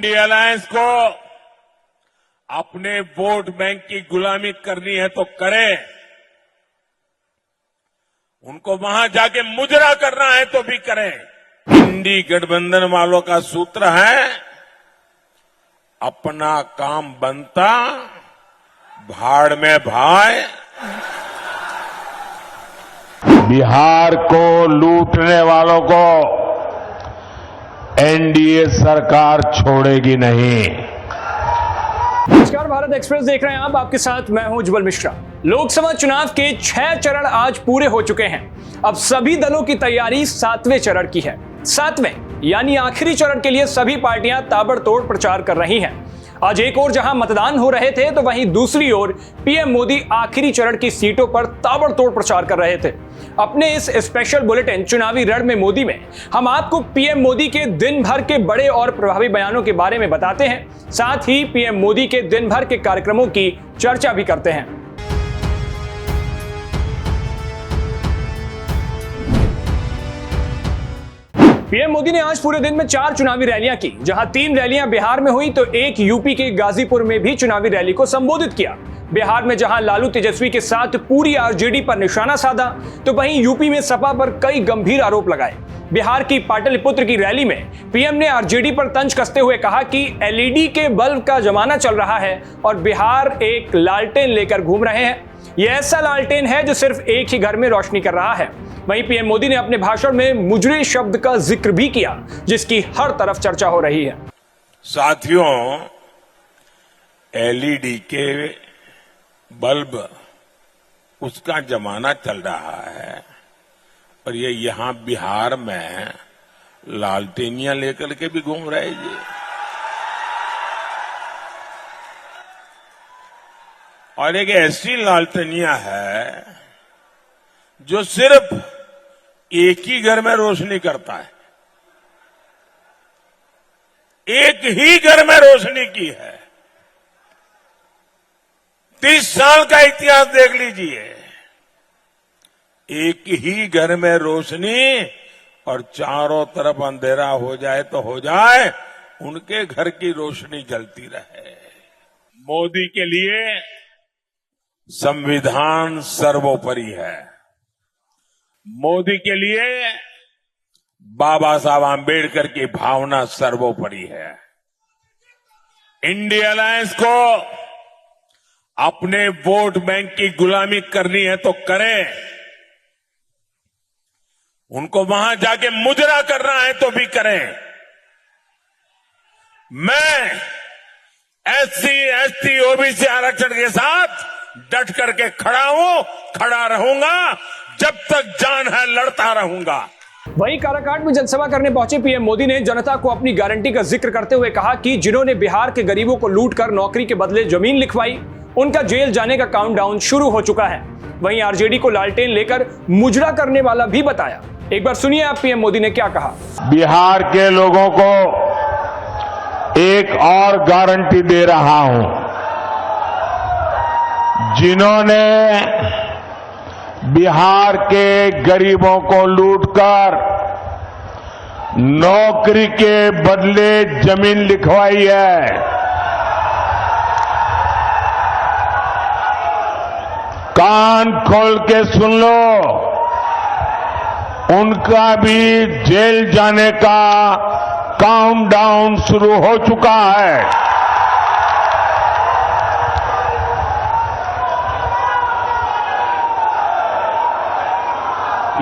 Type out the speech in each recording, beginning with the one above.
India alliance को अपने vote bank की गुलामी करनी है तो करें, उनको वहां जाके मुजरा करना है तो भी करें। इंडी गठबंधन वालों का सूत्र है, अपना काम बनता भाड़ में भाई। बिहार को लूटने वालों को एनडीए सरकार छोड़ेगी नहीं। नमस्कार, भारत एक्सप्रेस देख रहे हैं आप, आपके साथ मैं हूं उज्जवल मिश्रा। लोकसभा चुनाव के 6 चरण आज पूरे हो चुके हैं। अब सभी दलों की तैयारी 7वें चरण की है। 7वें यानी आखिरी चरण के लिए सभी पार्टियां ताबड़तोड़ प्रचार कर रही हैं। आज एक ओर जहां मतदान हो रहे थे तो वहीं दूसरी ओर पीएम मोदी आखिरी चरण की सीटों पर ताबड़तोड़ प्रचार कर रहे थे। अपने इस स्पेशल बुलेटिन चुनावी रण में मोदी में हम आपको पीएम मोदी के दिन भर के बड़े और प्रभावी बयानों के बारे में बताते हैं, साथ ही पीएम मोदी के दिन भर के कार्यक्रमों की चर्चा भी करते हैं। पीएम मोदी ने आज पूरे दिन में 4 चुनावी रैलियां की, जहां 3 रैलियां बिहार में हुई तो एक यूपी के गाजीपुर में भी चुनावी रैली को संबोधित किया। बिहार में जहां लालू तेजस्वी के साथ पूरी आरजेडी पर निशाना साधा तो वहीं यूपी में सपा पर कई गंभीर आरोप लगाए। बिहार की पाटलिपुत्र की रैली में पीएम ने आरजेडी पर तंज कसते हुए कहा कि एलईडी के बल्ब का जमाना चल रहा है और बिहार एक लालटेन लेकर घूम रहे हैं। यह ऐसा लालटेन है जो सिर्फ एक ही घर में रोशनी कर रहा है। वहीं पीएम मोदी ने अपने भाषण में मुजरे शब्द का जिक्र भी किया, जिसकी हर तरफ चर्चा हो रही है। साथियों, एलईडी के बल्ब उसका जमाना चल रहा है और ये यहां बिहार में लालटेनियां लेकर के भी घूम रहे जी। और एक ऐसी लालटेनियां है जो सिर्फ एक ही घर में रोशनी करता है, एक ही घर में रोशनी की है। 30 साल का इतिहास देख लीजिए, एक ही घर में रोशनी और चारों तरफ अंधेरा हो जाए तो हो जाए, उनके घर की रोशनी जलती रहे। मोदी के लिए संविधान सर्वोपरि है। मोदी के लिए बाबा साहब आंबेडकर की भावना सर्वोपरि है। इंडिया अलायंस को अपने वोट बैंक की गुलामी करनी है तो करें, उनको वहां जाके मुजरा करना है तो भी करें। मैं एससी, एसटी, ओबीसी आरक्षण के साथ डट करके खड़ा हूं, खड़ा रहूंगा, जब तक जान है लड़ता रहूंगा। वहीं काराकाट में जनसभा करने पहुंचे पीएम मोदी ने जनता को अपनी गारंटी का जिक्र करते हुए कहा कि जिन्होंने बिहार के गरीबों को लूटकर नौकरी के बदले जमीन लिखवाई, उनका जेल जाने का काउंटडाउन शुरू हो चुका है। वहीं आरजेडी को लालटेन लेकर मुजरा करने वाला भी बताया। एक बार सुनिए आप पीएम मोदी ने क्या कहा। बिहार के लोगों को एक और गारंटी दे रहा हूं, जिन्होंने बिहार के गरीबों को लूटकर नौकरी के बदले जमीन लिखवाई है, कान खोल के सुन लो, उनका भी जेल जाने का काउंटडाउन शुरू हो चुका है।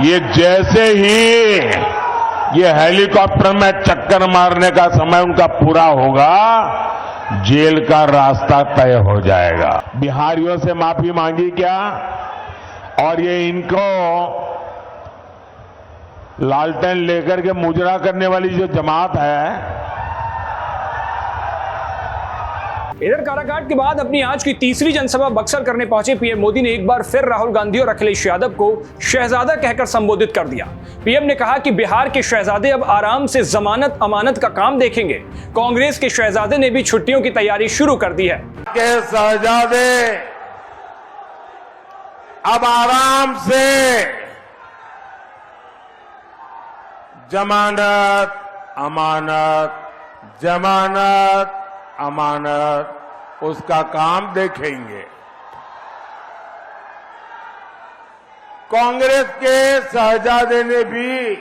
ये जैसे ही ये हेलीकॉप्टर में चक्कर मारने का समय उनका पूरा होगा, जेल का रास्ता तय हो जाएगा। बिहारियों से माफी मांगी क्या, और ये इनको लालटेन लेकर के मुजरा करने वाली जो जमात है। इधर काराकाट के बाद अपनी आज की तीसरी जनसभा बक्सर करने पहुंचे पीएम मोदी ने एक बार फिर राहुल गांधी और अखिलेश यादव को शहजादा कहकर संबोधित कर दिया। पीएम ने कहा कि बिहार के शहजादे अब आराम से जमानत अमानत का काम देखेंगे। कांग्रेस के शहजादे ने भी छुट्टियों की तैयारी शुरू कर दी है। के शहजादे अब आराम से जमानत अमानत जमानत अमानत उसका काम देखेंगे। कांग्रेस के शहजादे ने भी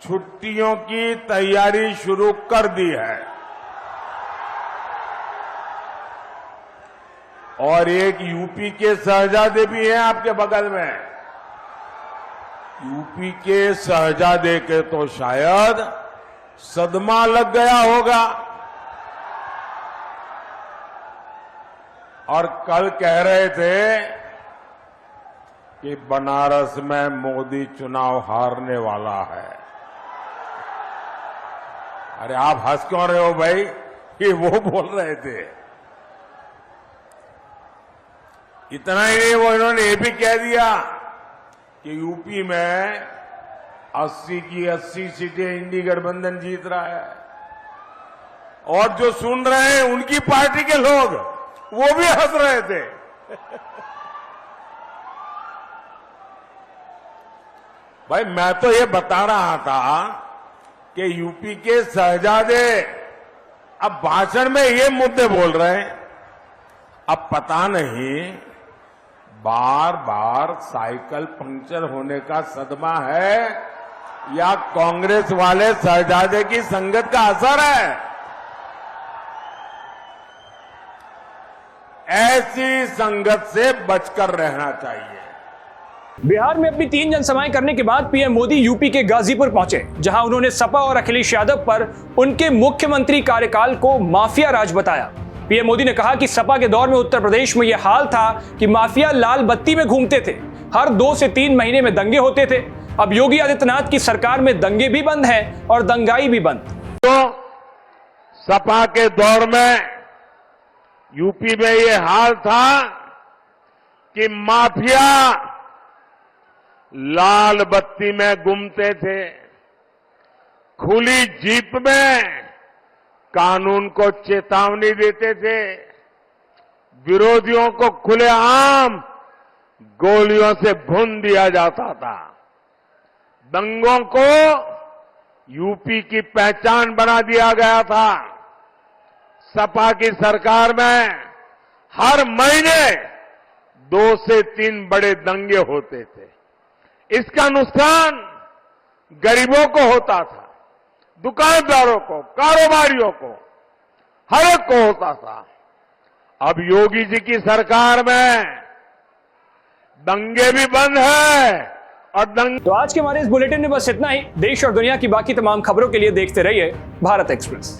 छुट्टियों की तैयारी शुरू कर दी है और एक यूपी के शहजादे भी हैं आपके बगल में। यूपी के शहजादे के तो शायद सदमा लग गया होगा और कल कह रहे थे कि बनारस में मोदी चुनाव हारने वाला है। अरे आप हंस क्यों रहे हो भाई? कि वो बोल रहे थे। इतना ही नहीं, वो इन्होंने ये भी कह दिया कि यूपी में 80 की 80 सीटें इंडी गठबंधन जीत रहा है और जो सुन रहे हैं उनकी पार्टी के लोग वो भी हंस रहे थे। भाई मैं तो ये बता रहा था कि यूपी के शहजादे अब भाषण में ये मुद्दे बोल रहे हैं। अब पता नहीं बार बार साइकिल पंक्चर होने का सदमा है या कांग्रेस वाले शहजादे की संगत का असर है। ऐसी संगत से बचकर रहना चाहिए। बिहार में अपनी 3 जनसभाएं करने के बाद पीएम मोदी यूपी के गाजीपुर पहुंचे, जहां उन्होंने सपा और अखिलेश यादव पर उनके मुख्यमंत्री कार्यकाल को माफिया राज बताया। पीएम मोदी ने कहा कि सपा के दौर में उत्तर प्रदेश में यह हाल था कि माफिया लाल बत्ती में घूमते थे, हर 2 से 3 महीने में दंगे होते थे। अब योगी आदित्यनाथ की सरकार में दंगे भी बंद हैं और दंगाई भी बंद। तो सपा के दौर में यूपी में ये हाल था कि माफिया लाल बत्ती में घूमते थे, खुली जीप में कानून को चेतावनी देते थे, विरोधियों को खुलेआम गोलियों से भून दिया जाता था, दंगों को यूपी की पहचान बना दिया गया था। सपा की सरकार में हर महीने 2 से 3 बड़े दंगे होते थे। इसका नुकसान गरीबों को होता था, दुकानदारों को, कारोबारियों को, हर एक को होता था। अब योगी जी की सरकार में दंगे भी बंद है और तो आज के हमारे इस बुलेटिन में बस इतना ही। देश और दुनिया की बाकी तमाम खबरों के लिए देखते रहिए भारत एक्सप्रेस।